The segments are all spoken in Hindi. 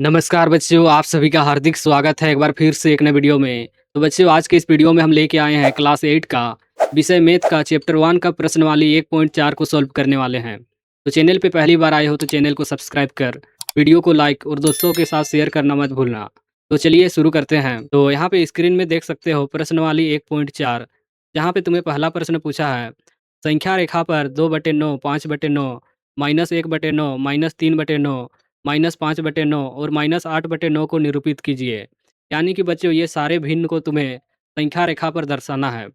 नमस्कार बच्चों, आप सभी का हार्दिक स्वागत है एक बार फिर से एक नए वीडियो में। तो बच्चों आज के इस वीडियो में हम लेके आए हैं क्लास 8 का विषय मैथ का चैप्टर 1 का प्रश्नावली 1.4 को सॉल्व करने वाले हैं। तो चैनल पे पहली बार आए हो तो चैनल को सब्सक्राइब कर वीडियो को लाइक और दोस्तों के साथ शेयर करना मत भूलना। तो चलिए शुरू करते हैं। तो यहाँ पे स्क्रीन में देख सकते हो प्रश्नावली 1.4, जहाँ पे तुम्हें पहला प्रश्न पूछा है। संख्या रेखा पर 2/9, 5/9, -1/9, -3/9, -5/9 और -8/9 को निरूपित कीजिए। यानी कि बच्चों ये सारे भिन्न को तुम्हें संख्या रेखा पर दर्शाना है।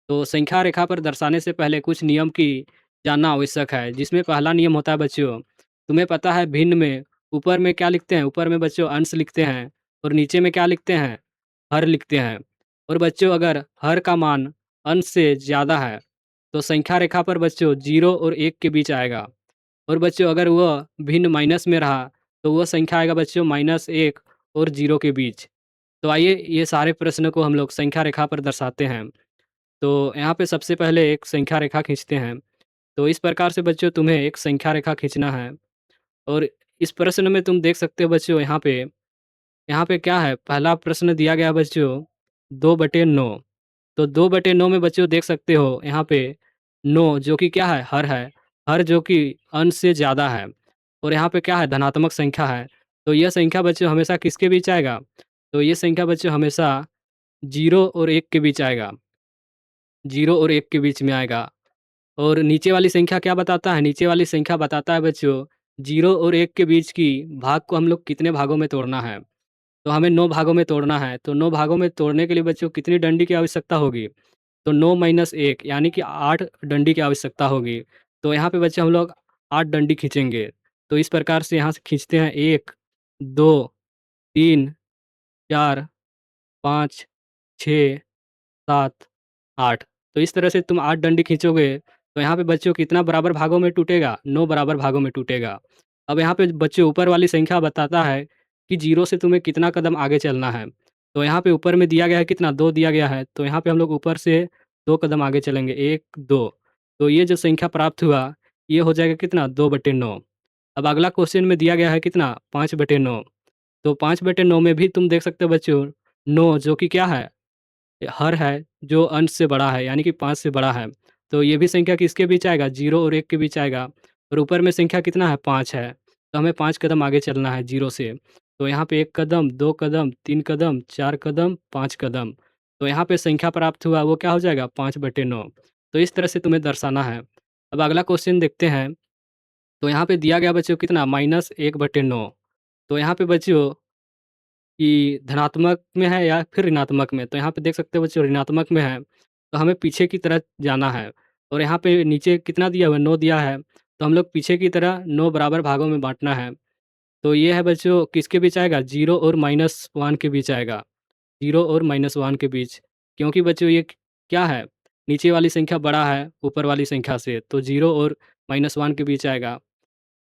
तो संख्या रेखा पर दर्शाने से पहले कुछ नियम की जानना आवश्यक है, जिसमें पहला नियम होता है बच्चों, तुम्हें पता है भिन्न में ऊपर में क्या लिखते हैं? ऊपर में बच्चों अंश लिखते हैं और नीचे में क्या लिखते हैं? हर लिखते हैं। और बच्चों अगर हर का मान अंश से ज़्यादा है, तो संख्या रेखा पर बच्चों 0 और 1 के बीच आएगा। और बच्चों अगर वह भिन्न माइनस में रहा, तो वह संख्या आएगा बच्चों -1 और 0 के बीच। तो आइए ये सारे प्रश्न को हम लोग संख्या रेखा पर दर्शाते हैं। तो यहाँ पे सबसे पहले एक संख्या रेखा खींचते हैं। तो इस प्रकार से बच्चों तुम्हें एक संख्या रेखा खींचना है। और इस प्रश्न में तुम देख सकते हो बच्चों यहाँ पे क्या है? पहला प्रश्न दिया गया है बच्चों 2/9। तो 2/9 में बच्चों देख सकते हो यहाँ पे 9 जो कि क्या है? हर है। हर जो कि अंश से ज़्यादा है। और यहाँ पे क्या है? धनात्मक संख्या है। तो यह संख्या बच्चों हमेशा किसके बीच आएगा? तो ये संख्या बच्चों हमेशा 0 और 1 के बीच आएगा। 0 और 1 के बीच में आएगा। और नीचे वाली संख्या क्या बताता है? नीचे वाली संख्या बताता है बच्चों 0 और 1 के बीच की भाग को हम लोग कितने भागों में तोड़ना है। तो हमें 9 भागों में तोड़ना है। तो 9 भागों में तोड़ने के लिए बच्चों कितनी डंडी की आवश्यकता होगी? तो 9 - 1 यानी कि 8 डंडी की आवश्यकता होगी। तो यहाँ पे बच्चे हम लोग 8 डंडी खींचेंगे। तो इस प्रकार से यहाँ से खींचते हैं 1, 2, 3, 4, 5, 6, 7, 8। तो इस तरह से तुम 8 डंडी खींचोगे, तो यहाँ पे बच्चों कितना बराबर भागों में टूटेगा? 9 बराबर भागों में टूटेगा। अब यहाँ पे बच्चों ऊपर वाली संख्या बताता है कि 0 से तुम्हें कितना कदम आगे चलना है। तो यहाँ पे ऊपर में दिया गया है कितना? 2 दिया गया है। तो यहाँ पे हम लोग ऊपर से 2 कदम आगे चलेंगे, 1, 2। तो ये जो संख्या प्राप्त हुआ, ये हो जाएगा कितना? 2/9। अब अगला क्वेश्चन में दिया गया है कितना? 5/9। तो 5/9 में भी तुम देख सकते हो बच्चों 9 जो कि क्या है? हर है, जो अंश से बड़ा है, यानी कि 5 से बड़ा है। तो ये भी संख्या किसके बीच आएगा? 0 और 1 के बीच आएगा। और ऊपर में संख्या कितना है? 5 है। तो हमें 5 कदम आगे चलना है 0 से। तो यहाँ पे 1 कदम, 2 कदम, 3 कदम, 4 कदम, 5 कदम। तो यहाँ पे संख्या प्राप्त हुआ वो क्या हो जाएगा? 5/9। तो इस तरह से तुम्हें दर्शाना है। अब अगला क्वेश्चन देखते हैं। तो यहाँ पे दिया गया बच्चों कितना? -1/9। तो यहाँ पे बच्चों कि धनात्मक में है या फिर ऋणात्मक में। तो यहाँ पे देख सकते हो बच्चों ऋणात्मक में है, तो हमें पीछे की तरफ जाना है। और यहाँ पे नीचे कितना दिया हुआ है? 9 दिया है, तो हम लोग पीछे की तरह 9 बराबर भागों में बाँटना है। तो ये है बच्चों किसके बीच आएगा? 0 और -1 के बीच आएगा। 0 और -1 के बीच। क्योंकि बच्चों ये क्या है? नीचे वाली संख्या बड़ा है ऊपर वाली संख्या से, तो 0 और -1 के बीच आएगा।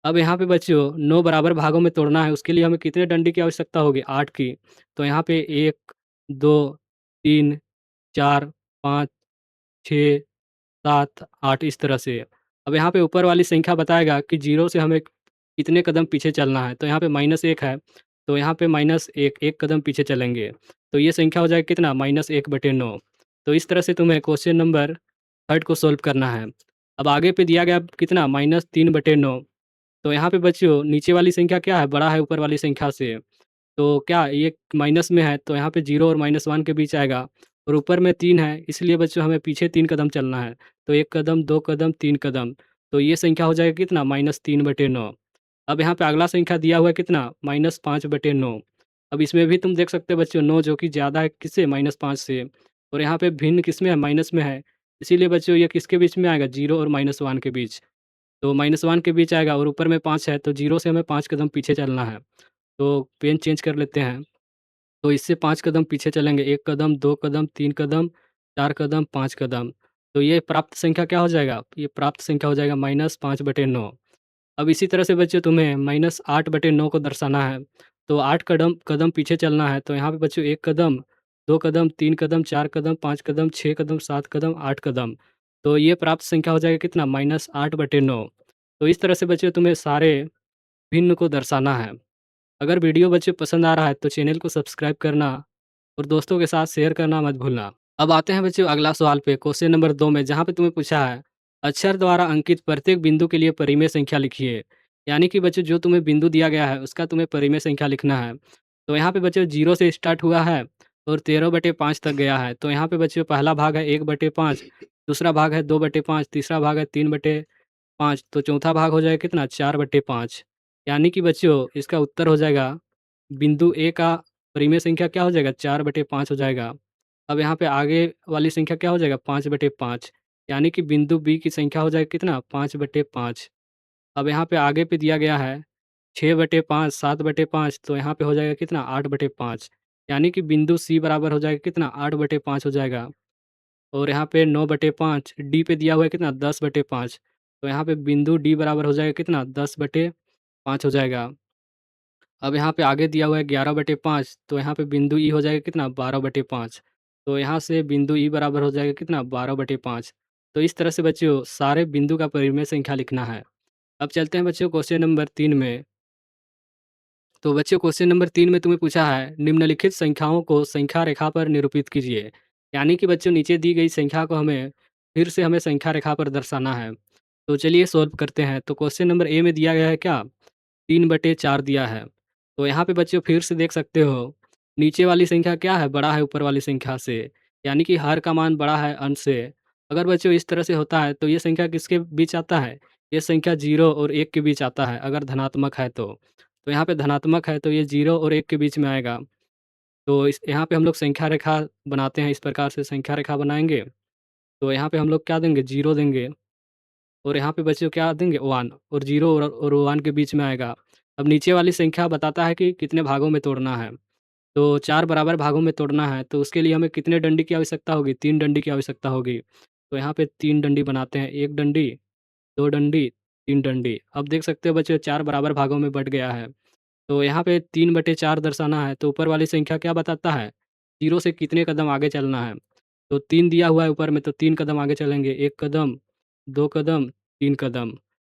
अब यहाँ पे बच्चों 9 बराबर भागों में तोड़ना है, उसके लिए हमें कितने डंडी की आवश्यकता होगी? 8 की। तो यहाँ पे 1, 2, 3, 4, 5, 6, 7, 8 इस तरह से। अब यहाँ पे ऊपर वाली संख्या बताएगा कि 0 से हमें कितने कदम पीछे चलना है। तो यहाँ पे -1 है, तो यहाँ पे -1, 1 कदम पीछे चलेंगे। तो ये संख्या हो जाएगा कितना? -1/9। तो इस तरह से तुम्हें क्वेश्चन नंबर 3 को सॉल्व करना है। अब आगे पे दिया गया कितना? -3/9। तो यहाँ पे बच्चों नीचे वाली संख्या क्या है? बड़ा है ऊपर वाली संख्या से। तो क्या ये माइनस में है, तो यहाँ पे 0 और -1 के बीच आएगा। और ऊपर में 3 है, इसलिए बच्चों हमें पीछे 3 कदम चलना है। तो 1 कदम, 2 कदम, 3 कदम। तो ये संख्या हो जाएगा कितना? -3/9। अब यहाँ पे अगला संख्या दिया हुआ है कितना? -5/9। अब इसमें भी तुम देख सकते हो बच्चों 9 जो कि ज़्यादा है किससे? -5 से। और यहाँ पे भिन्न किसमें है? माइनस में है। इसीलिए बच्चों ये किसके बीच में आएगा? 0 और -1 के बीच। तो -1 के बीच आएगा और ऊपर में 5 है, तो 0 से हमें 5 कदम पीछे चलना है। तो पेन चेंज कर लेते हैं। तो इससे 5 कदम पीछे चलेंगे, 1 कदम, 2 कदम, 3 कदम, 4 कदम, 5 कदम। तो ये प्राप्त संख्या क्या हो जाएगा? ये प्राप्त संख्या हो जाएगा -5/9। अब इसी तरह से बच्चों तुम्हें -8/9 को दर्शाना है। तो 8 कदम कदम पीछे चलना है, तो यहाँ पे बच्चों 1 कदम, 2 कदम, 3 कदम, 4 कदम, 5 कदम, 6 कदम, 7 कदम, 8 कदम। तो ये प्राप्त संख्या हो जाएगा कितना? -8/9। तो इस तरह से बच्चों तुम्हें सारे भिन्न को दर्शाना है। अगर वीडियो बच्चों पसंद आ रहा है तो चैनल को सब्सक्राइब करना और दोस्तों के साथ शेयर करना मत भूलना। अब आते हैं बच्चों अगला सवाल पे क्वेश्चन नंबर 2 में, जहाँ पे तुम्हें पूछा है अक्षर द्वारा अंकित प्रत्येक बिंदु के लिए परिमेय संख्या लिखिए। यानी कि बच्चों जो तुम्हें बिंदु दिया गया है उसका तुम्हें परिमेय संख्या लिखना है। तो यहाँ पे बच्चों 0 से स्टार्ट हुआ है और 13/5 तक गया है। तो यहाँ पे बच्चों पहला भाग है 1/5, दूसरा भाग है 2/5, तीसरा भाग है 3/5, तो चौथा भाग हो जाएगा कितना 4/5। यानी कि बच्चों इसका उत्तर हो जाएगा बिंदु ए का परिमेय संख्या क्या हो जाएगा 4/5 हो जाएगा। अब यहाँ पे आगे वाली संख्या क्या हो जाएगा 5/5, यानी कि बिंदु बी की संख्या हो जाएगा कितना 5/5। अब यहाँ पे आगे पे दिया गया है 6/5, 7/5, तो यहाँ पे हो जाएगा कितना 8/5, यानी कि बिंदु सी बराबर हो जाएगा कितना 8/5 हो जाएगा। और यहाँ पे 9/5 डी पे दिया हुआ है कितना 10/5, तो यहाँ पे बिंदु डी बराबर हो जाएगा कितना 10/5 हो जाएगा। अब यहाँ पे आगे दिया हुआ है 11/5, तो यहाँ पे बिंदु ई हो जाएगा कितना 12/5, तो यहाँ से बिंदु ई बराबर हो जाएगा कितना 12/5। तो इस तरह से बच्चों सारे बिंदु का परिमेय संख्या लिखना है। अब चलते हैं बच्चों क्वेश्चन नंबर 3 में। तो बच्चों क्वेश्चन नंबर 3 में तुम्हें पूछा है निम्नलिखित संख्याओं को संख्या रेखा पर निरूपित कीजिए। यानी कि बच्चों नीचे दी गई संख्या को हमें फिर से हमें संख्या रेखा पर दर्शाना है। तो चलिए सॉल्व करते हैं। तो क्वेश्चन नंबर ए में दिया गया है क्या 3/4 दिया है। तो यहाँ पे बच्चों फिर से देख सकते हो, नीचे वाली संख्या क्या है बड़ा है ऊपर वाली संख्या से, यानी कि हर का मान बड़ा है अंश से। अगर बच्चों इस तरह से होता है तो ये संख्या किसके बीच आता है? ये संख्या 0 और 1 के बीच आता है अगर धनात्मक है तो। तो यहाँ पे धनात्मक है तो ये 0 और 1 के बीच में आएगा। तो इस यहाँ पे हम लोग संख्या रेखा बनाते हैं, इस प्रकार से संख्या रेखा बनाएँगे। तो यहाँ पे हम लोग क्या देंगे 0 देंगे और यहाँ पे बच्चों क्या देंगे 1, और 0 और 1 के बीच में आएगा। अब नीचे वाली संख्या बताता है कि कितने भागों में तोड़ना है। तो 4 बराबर भागों में तोड़ना है, तो उसके लिए हमें कितने डंडी की आवश्यकता होगी? 3 डंडी की आवश्यकता होगी। तो यहाँ पे 3 डंडी बनाते हैं, 1 डंडी, 2 डंडी, 3 डंडी। अब देख सकते हो बच्चों 4 बराबर भागों में बँट गया है। तो यहाँ पे 3/4 दर्शाना है, तो ऊपर वाली संख्या क्या बताता है? 0 से कितने कदम आगे चलना है? तो 3 दिया हुआ है ऊपर में, तो 3 कदम आगे चलेंगे, 1 कदम, 2 कदम, 3 कदम।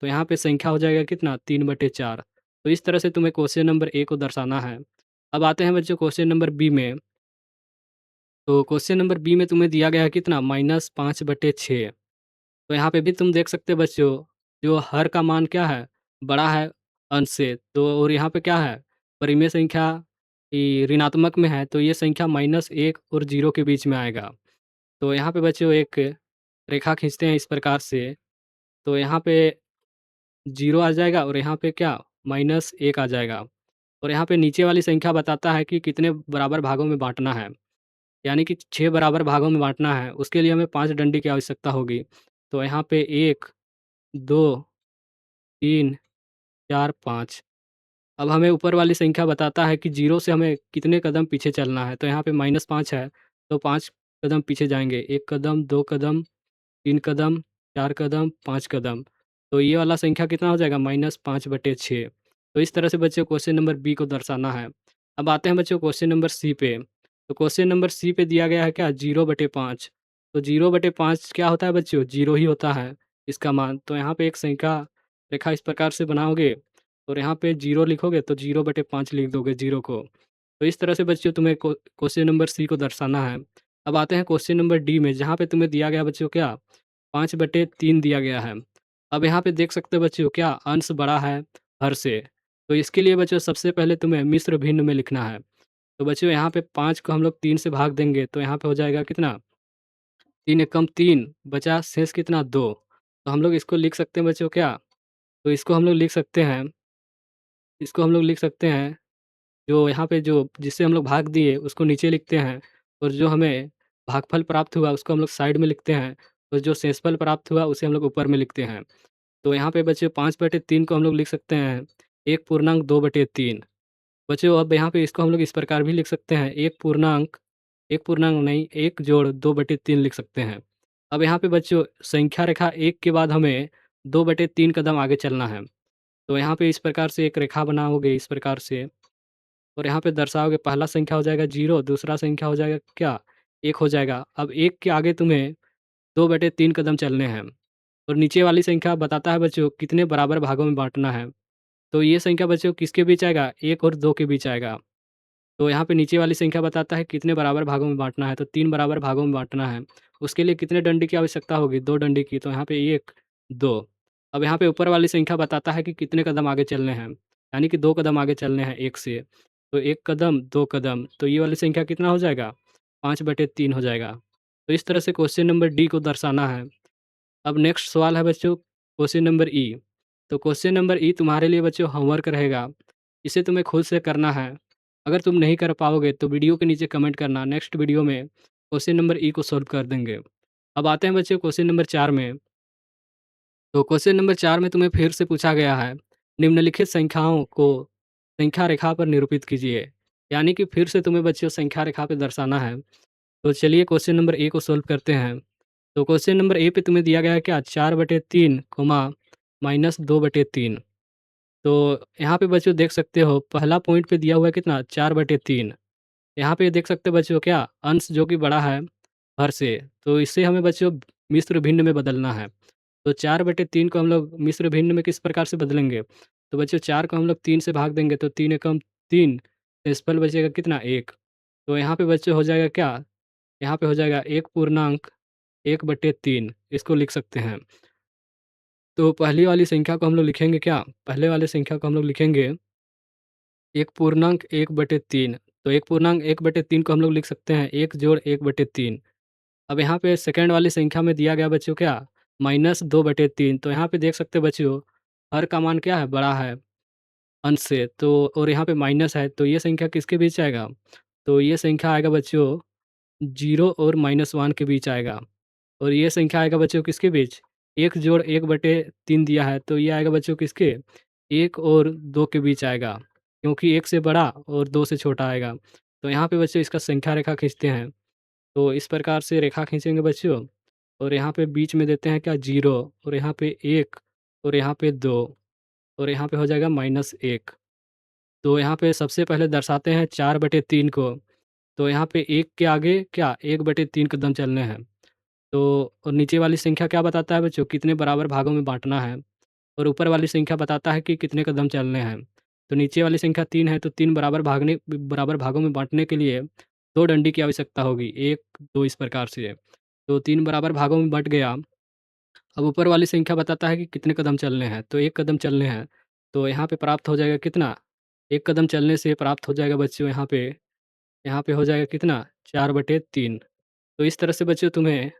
तो यहाँ पे संख्या हो जाएगा कितना 3/4। तो इस तरह से तुम्हें क्वेश्चन नंबर ए को दर्शाना है। अब आते हैं बच्चों क्वेश्चन नंबर बी में। तो क्वेश्चन नंबर बी में तुम्हें दिया गया है कितना -5/6। तो यहाँ पे भी तुम देख सकते हो बच्चों, जो हर का मान क्या है? बड़ा है अंश से, तो और यहाँ पे क्या है? परिमेय संख्या ऋणात्मक में है, तो ये संख्या -1 और 0 के बीच में आएगा। तो यहाँ पे बच्चों एक रेखा खींचते हैं इस प्रकार से, तो यहाँ पे 0 आ जाएगा और यहाँ पे क्या -1 आ जाएगा। और यहाँ पे नीचे वाली संख्या बताता है कि कितने बराबर भागों में बाँटना है, यानी कि 6 बराबर भागों में बाँटना है, उसके लिए हमें 5 डंडी की आवश्यकता होगी। तो यहाँ पे 1, 2, 3, 4, 5। अब हमें ऊपर वाली संख्या बताता है कि 0 से हमें कितने कदम पीछे चलना है, तो यहाँ पे -5 है, तो 5 कदम पीछे जाएँगे, 1 कदम, 2 कदम, 3 कदम, 4 कदम, 5 कदम। तो ये वाला संख्या कितना हो जाएगा -5/6। तो इस तरह से बच्चों क्वेश्चन नंबर बी को दर्शाना है। अब आते हैं बच्चों क्वेश्चन नंबर सी पे। तो क्वेश्चन नंबर सी पे दिया गया है क्या 0/5। तो 0/5 क्या होता है बच्चों? 0 ही होता है इसका मान। तो यहाँ पे एक संख्या रेखा इस प्रकार से बनाओगे और यहाँ पे 0 लिखोगे तो 0/5 लिख दोगे 0 को। तो इस तरह से बच्चों तुम्हें क्वेश्चन नंबर सी को दर्शाना है। अब आते हैं क्वेश्चन नंबर डी में, जहाँ पे तुम्हें दिया गया बच्चों क्या 5/3 दिया गया है। अब यहाँ पे देख सकते हो बच्चों क्या अंश बड़ा है हर से। तो इसके लिए बच्चों सबसे पहले तुम्हें मिश्र भिन्न में लिखना है। तो बच्चों यहाँ पे 5 को हम लोग 3 से भाग देंगे, तो यहाँ पे हो जाएगा कितना 3 एकम 3, बचा शेष कितना 2। तो हम लोग इसको लिख सकते हैं बच्चों क्या? तो इसको हम लोग लिख सकते हैं, जो यहाँ पे जो जिससे हम लोग भाग दिए उसको नीचे लिखते हैं और जो हमें भागफल प्राप्त हुआ उसको हम लोग साइड में लिखते हैं और जो शेषफल प्राप्त हुआ उसे हम लोग ऊपर में लिखते हैं। तो यहाँ पे बच्चों 5/3 को हम लोग लिख सकते हैं 1/2/3। बच्चों अब यहाँ पे इसको हम लोग इस प्रकार भी लिख सकते हैं 1 पूर्णांक नहीं 1 जोड़ 2/3 लिख सकते हैं। अब यहाँ पे बच्चों संख्या रेखा 1 के बाद हमें 2/3 कदम आगे चलना है। तो यहाँ पे इस प्रकार से एक रेखा बनाओगे इस प्रकार से और यहाँ पे दर्शाओगे, पहला संख्या हो जाएगा 0, दूसरा संख्या हो जाएगा क्या 1 हो जाएगा। अब 1 के आगे तुम्हें 2/3 कदम चलने हैं और नीचे वाली संख्या बताता है बच्चों कितने बराबर भागों में बाँटना है। तो ये संख्या बच्चों किसके बीच आएगा? 1 और 2 के बीच आएगा। तो यहाँ पे नीचे वाली संख्या बताता है कितने बराबर भागों में बाँटना है, तो 3 बराबर भागों में बाँटना है। उसके लिए कितने डंडे की आवश्यकता होगी? 2 डंडे की, तो यहाँ पे 1, 2। अब यहाँ पे ऊपर वाली संख्या बताता है कि कितने कदम आगे चलने हैं, यानी कि 2 कदम आगे चलने हैं 1 से। तो 1 कदम, 2 कदम, तो ये वाली संख्या कितना हो जाएगा? 5/3 हो जाएगा। तो इस तरह से क्वेश्चन नंबर डी को दर्शाना है। अब नेक्स्ट सवाल है बच्चों क्वेश्चन नंबर ई। तो क्वेश्चन नंबर ई तुम्हारे लिए बच्चों होमवर्क रहेगा। इसे तुम्हें खुद से करना है। अगर तुम नहीं कर पाओगे तो वीडियो के नीचे कमेंट करना, नेक्स्ट वीडियो में क्वेश्चन नंबर ई को सॉल्व कर देंगे। अब आते हैं बच्चों क्वेश्चन नंबर 4 में। तो क्वेश्चन नंबर 4 में तुम्हें फिर से पूछा गया है, निम्नलिखित संख्याओं को संख्या रेखा पर निरूपित कीजिए। यानी कि फिर से तुम्हें बच्चों संख्या रेखा पे दर्शाना है। तो चलिए क्वेश्चन नंबर ए को सॉल्व करते हैं। तो क्वेश्चन नंबर ए पे तुम्हें दिया गया है क्या? 4/3 -2/3। तो यहाँ पे बच्चों देख सकते हो पहला पॉइंट पे दिया हुआ है कितना? 4/3। यहाँ पे देख सकते हो बच्चों क्या? अंश जो कि बड़ा है हर से, तो इससे हमें बच्चों मिश्र भिन्न में बदलना है। तो 4/3 को हम लोग मिश्र भिन्न में किस प्रकार से बदलेंगे? तो बच्चों 4 को हम लोग 3 से भाग देंगे, तो 3 एकम 3, शेषफल बचेगा कितना? 1। तो यहाँ पे बच्चों हो जाएगा क्या? यहाँ पे हो जाएगा 1 पूर्णांक 1/3, इसको लिख सकते हैं। तो पहली वाली संख्या को हम लोग लिखेंगे क्या? पहले वाले संख्या को हम लोग लिखेंगे 1 पूर्णांक 1/3। तो 1 पूर्णांक 1/3 को हम लोग लिख सकते हैं 1 जोड़ 1/3। अब यहाँ पे सेकंड वाली संख्या में दिया गया बच्चों क्या? -2/3। तो यहाँ पे देख सकते हैं बच्चों, हर का मान क्या है? बड़ा है अंश से, तो और यहाँ पे माइनस है, तो ये संख्या किसके बीच आएगा? तो ये संख्या आएगा बच्चों 0 और -1 के बीच आएगा। और ये संख्या आएगा बच्चों किसके बीच? 1 जोड़ 1/3 दिया है, तो ये आएगा बच्चों किसके? 1 और 2 के बीच आएगा, क्योंकि 1 से बड़ा और 2 से छोटा आएगा। तो यहाँ पे बच्चों इसका संख्या रेखा खींचते हैं। तो इस प्रकार से रेखा खींचेंगे बच्चों, और यहाँ पे बीच में देते हैं क्या? 0, और यहाँ पे 1, और यहाँ पे 2, और यहाँ पे हो जाएगा -1। तो यहाँ पे सबसे पहले दर्शाते हैं 4/3 को, तो यहाँ पे 1 के आगे क्या? 1/3 कदम चलने हैं। तो और नीचे वाली संख्या क्या बताता है बच्चों? कितने बराबर भागों में बाँटना है, और ऊपर वाली संख्या बताता है कि कितने कदम चलने हैं। तो नीचे वाली संख्या 3 है, तो 3 बराबर भागों में बाँटने के लिए 2 डंडी की आवश्यकता होगी, 1, 2 इस प्रकार से। तो 3 बराबर भागों में बँट गया। अब ऊपर वाली संख्या बताता है कि कितने कदम चलने हैं, तो 1 कदम चलने हैं। तो यहाँ पे प्राप्त हो जाएगा कितना? 1 कदम चलने से प्राप्त हो जाएगा बच्चों यहाँ पे हो जाएगा कितना? 4/3। तो इस तरह से बच्चों तुम्हें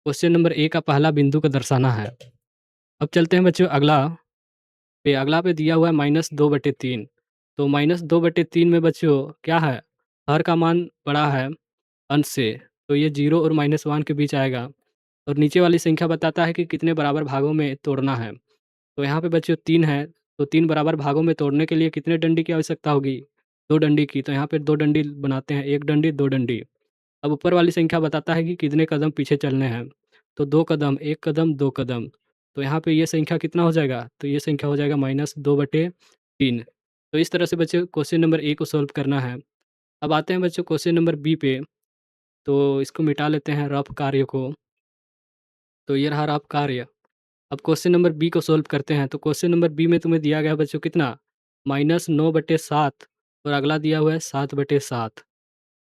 क्वेश्चन नंबर ए का पहला बिंदु को दर्शाना है। अब चलते हैं बच्चों अगला पे दिया हुआ है -2/3। तो -2/3 में बच्चों क्या है? हर का मान बड़ा है अंश से, तो ये 0 और -1 के बीच आएगा। और नीचे वाली संख्या बताता है कि कितने बराबर भागों में तोड़ना है। तो यहाँ पे बच्चों 3 है, तो 3 बराबर भागों में तोड़ने के लिए कितने डंडी की आवश्यकता होगी? 2 डंडी की। तो यहाँ पे 2 डंडी बनाते हैं, 1 डंडी, 2 डंडी। अब ऊपर वाली संख्या बताता है कि कितने कदम पीछे चलने हैं। तो 2 कदम, 1 कदम, 2 कदम। तो यहाँ पे ये संख्या कितना हो जाएगा? तो ये संख्या हो जाएगा -2/3। तो इस तरह से बच्चों क्वेश्चन नंबर ए को सॉल्व करना है। अब आते हैं बच्चों क्वेश्चन नंबर बी पे। तो इसको मिटा लेते हैं रफ कार्य को। तो ये रहा रफ कार्य। अब क्वेश्चन नंबर बी को सॉल्व करते हैं। तो क्वेश्चन नंबर बी में तुम्हें दिया गया है बच्चों कितना? -9/7, और अगला दिया हुआ है 7/7।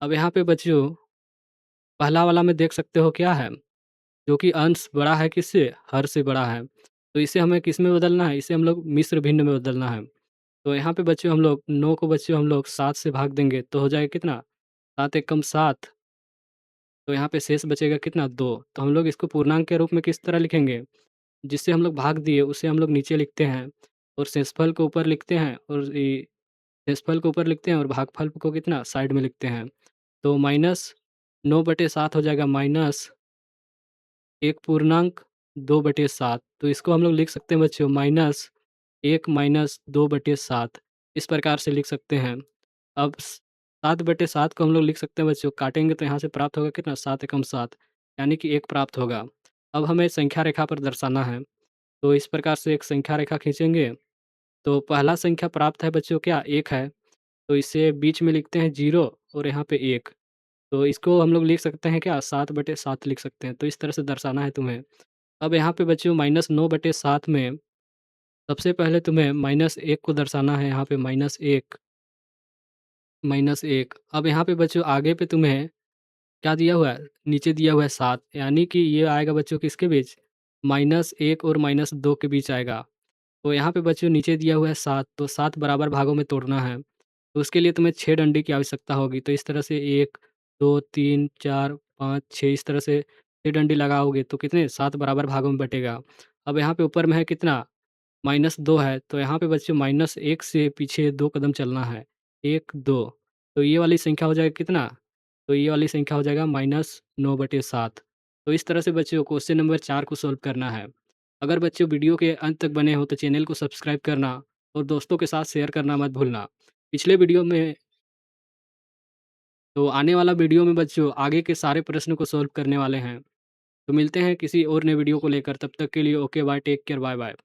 अब यहाँ पे बच्चों पहला वाला में देख सकते हो क्या है? जो कि अंश बड़ा है किससे? हर से बड़ा है। तो इसे हमें किस में बदलना है? इसे हम लोग मिश्र भिन्न में बदलना है। तो यहाँ पे बच्चों हम लोग 9 को बच्चों हम लोग 7 से भाग देंगे, तो हो जाएगा कितना? 7 एकम 7। तो यहाँ पे शेष बचेगा कितना? 2। तो हम लोग इसको पूर्णांक के रूप में किस तरह लिखेंगे? जिससे हम लोग भाग दिए उसे हम लोग नीचे लिखते हैं, और शेषफल को ऊपर लिखते हैं, और ये शेषफल को ऊपर लिखते हैं और भागफल को कितना? साइड में लिखते हैं। तो -9/7 हो जाएगा माइनस 1 पूर्णांक 2/7। तो इसको हम लोग लिख सकते हैं बच्चों -1 -2/7, इस प्रकार से लिख सकते हैं। अब 7/7 को हम लोग लिख सकते हैं बच्चों, काटेंगे तो यहाँ से प्राप्त होगा कितना? 7 एकम 7, यानी कि 1 प्राप्त होगा। अब हमें संख्या रेखा पर दर्शाना है। तो इस प्रकार से एक संख्या रेखा खींचेंगे। तो पहला संख्या प्राप्त है बच्चों क्या? 1 है। तो इसे बीच में लिखते हैं 0, और यहाँ पे 1। तो इसको हम लोग लिख सकते हैं क्या? 7/7 लिख सकते हैं। तो इस तरह से दर्शाना है तुम्हें। अब यहाँ पे बच्चों -9/7 में सबसे पहले तुम्हें -1 को दर्शाना है, यहाँ पे -1, -1। अब यहाँ पे बच्चों आगे पे तुम्हें क्या दिया हुआ है? नीचे दिया हुआ है 7, यानी कि ये आएगा बच्चों किसके बीच? -1 और -2 के बीच आएगा। तो यहाँ पे बच्चों नीचे दिया हुआ है 7, तो 7 बराबर भागों में तोड़ना है। तो उसके लिए तुम्हें 6 डंडे की आवश्यकता होगी। तो इस तरह से 1, 2, 3, 4, 5, 6 इस तरह से 6 डंडे लगाओगे तो कितने 7 बराबर भागों में बँटेगा। अब यहाँ पे ऊपर में है कितना? -2 है, तो यहाँ पे बच्चों -1 से पीछे 2 कदम चलना है। 1, 2 तो ये वाली संख्या हो जाएगा कितना? तो ये वाली संख्या हो जाएगा -9/7। तो इस तरह से बच्चों क्वेश्चन नंबर 4 को सॉल्व करना है। अगर बच्चों वीडियो के अंत तक बने हो तो चैनल को सब्सक्राइब करना और दोस्तों के साथ शेयर करना मत भूलना। पिछले वीडियो में तो आने वाला वीडियो में बच्चों आगे के सारे प्रश्न को सॉल्व करने वाले हैं। तो मिलते हैं किसी और नए वीडियो को लेकर, तब तक के लिए okay bye, take care, bye bye.